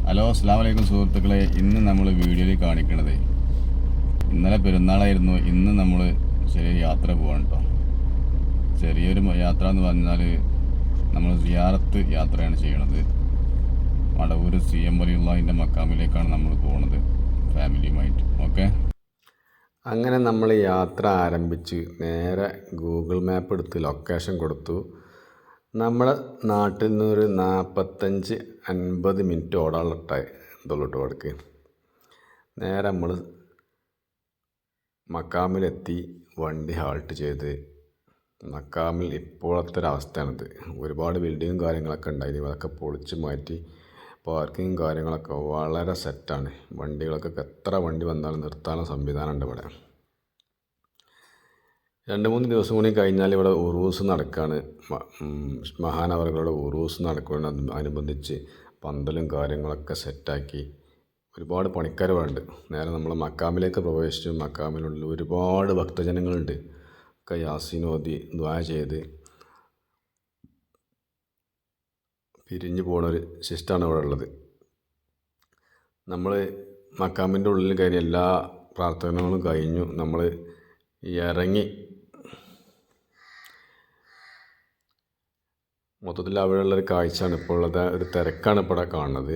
Hello അസ്സലാമു അലൈക്കും സുഹൃത്തുക്കളെ. ഇന്ന് നമ്മൾ വീഡിയോയിൽ കാണിക്കണത് ഇന്നലെ പെരുന്നാളായിരുന്നു. ഇന്ന് നമ്മൾ ചെറിയൊരു യാത്ര പോവാണ് കേട്ടോ. ചെറിയൊരു യാത്ര എന്ന് പറഞ്ഞാൽ നമ്മൾ സിയാറത്ത് യാത്രയാണ് ചെയ്യണത്. മടവൂർ CM വലിയുള്ളതിൻ്റെ മക്കാമിലേക്കാണ് നമ്മൾ പോകുന്നത് ഫാമിലിയുമായിട്ട്. ഓക്കെ, അങ്ങനെ നമ്മൾ യാത്ര ആരംഭിച്ച് നേരെ ഗൂഗിൾ മാപ്പ് എടുത്ത് ലൊക്കേഷൻ കൊടുത്തു. നമ്മുടെ നാട്ടിൽ നിന്ന് ഒരു 45-50 മിനിറ്റ് ഓടാനുള്ള ഇതുള്ളൂ കേട്ടോ. അവിടേക്ക് നേരെ നമ്മൾ മക്കാമിലെത്തി വണ്ടി ഹാൾട്ട് ചെയ്ത്. മക്കാമിൽ ഇപ്പോഴത്തെ ഒരവസ്ഥയാണിത്. ഒരുപാട് ബിൽഡിങ്ങും കാര്യങ്ങളൊക്കെ ഉണ്ടായിരുന്നു. അതൊക്കെ പൊളിച്ച് മാറ്റി പാർക്കിങ്ങും കാര്യങ്ങളൊക്കെ വളരെ സെറ്റാണ്. വണ്ടികളൊക്കെ എത്ര വണ്ടി വന്നാലും നിർത്താനുള്ള സംവിധാനമുണ്ട് ഇവിടെ. 2-3 ദിവസം കൂടി കഴിഞ്ഞാൽ ഇവിടെ ഉറൂസ് നടക്കുകയാണ്. മഹാനവറുകളുടെ ഉറൂസ് നടക്കുന്നതിനോടനുബന്ധിച്ച് പന്തലും കാര്യങ്ങളൊക്കെ സെറ്റാക്കി ഒരുപാട് പണിക്കാരുണ്ട്. നേരെ നമ്മൾ മക്കാമിലേക്ക് പ്രവേശിച്ചു. മക്കാമിനുള്ളിൽ ഒരുപാട് ഭക്തജനങ്ങളുണ്ട്. ഒക്കെ യാസീൻ ഓതി ദുആ ചെയ്ത് പിരിഞ്ഞു പോകുന്നൊരു സിസ്റ്റമാണ് ഇവിടെ ഉള്ളത്. നമ്മൾ മക്കാമിൻ്റെ ഉള്ളിൽ കയറി എല്ലാ പ്രാർത്ഥനകളും കഴിഞ്ഞു. നമ്മൾ ഇറങ്ങി മൊത്തത്തിൽ അവിടെയുള്ളൊരു കാഴ്ചയാണ് ഇപ്പോൾ ഉള്ളത്. ഒരു തിരക്കാണ് ഇപ്പോൾ ഇവിടെ കാണുന്നത്.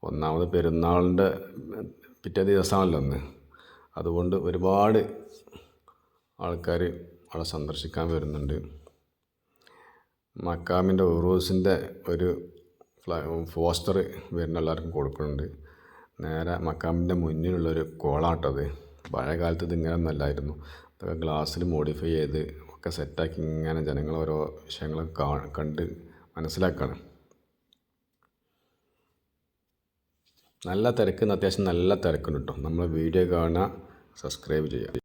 ഒന്നാമത് പെരുന്നാളിൻ്റെ പിറ്റേ ദിവസമാണല്ലോ അന്ന്. അതുകൊണ്ട് ഒരുപാട് ആൾക്കാർ അവിടെ സന്ദർശിക്കാൻ വരുന്നുണ്ട്. മക്കാമിൻ്റെ ഉറൂസിൻ്റെ ഒരു പോസ്റ്റർ വരുന്ന എല്ലാവർക്കും കൊടുക്കുന്നുണ്ട്. നേരെ മക്കാമിൻ്റെ മുന്നിലുള്ളൊരു കോളാട്ടത്. പഴയ കാലത്ത് ഇതിങ്ങനെ ഒന്നല്ലായിരുന്നു. അതൊക്കെ ഗ്ലാസ്സിൽ മോഡിഫൈ ചെയ്ത് ഒക്കെ സെറ്റാക്കി ഇങ്ങനെ ജനങ്ങൾ ഓരോ വിഷയങ്ങളൊക്കെ കണ്ട് മനസ്സിലാക്കുകയാണ്. നല്ല തിരക്ക്, അത്യാവശ്യം നല്ല തിരക്കുണ്ട് കേട്ടോ. നമ്മൾ വീഡിയോ കാണുക, സബ്സ്ക്രൈബ് ചെയ്യുക.